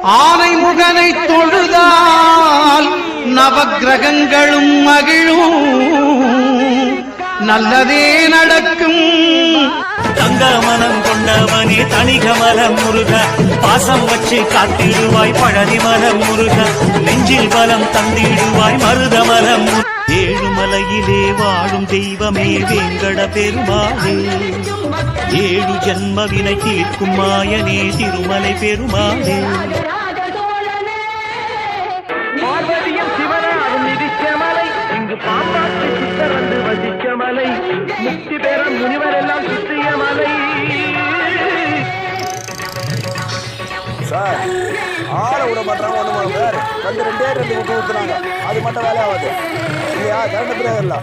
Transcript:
ஆனை முகனை தொழுதால் நவக்கிரகங்களும் மகிழும், நல்லதே நடக்கும். தங்க மனம் கொண்டவனே தணிகமலம் முருக, பாசம் வச்சு காத்திடுவாய் பழனிமலம் முருக, நெஞ்சில் பலம் தந்திடுவாய் மருதமலம். ஏழுமலையிலே வாழும் தெய்வமே வேங்கட பெருமாளே, ஏழு ஜன்மவினை தீர்க்கும் மாயனே திருமலை பெருமாளே. பார்வதியும் சிவனாரும் மிதிக்கமலை, இங்கு பாம்பாட்டு சித்தர் வந்து வசிக்கமலை, முக்தி பெறும் முனிவர் எல்லாம் சுற்றிய மலை. சார் ஆளை விட மாட்டாங்க, ஒண்ணு சார் வந்து ரெண்டு விட்டு ஊத்துறாங்க, அது மட்டும் வேலையாகாது இல்லையா? கரண்ட் பிரேயர்ல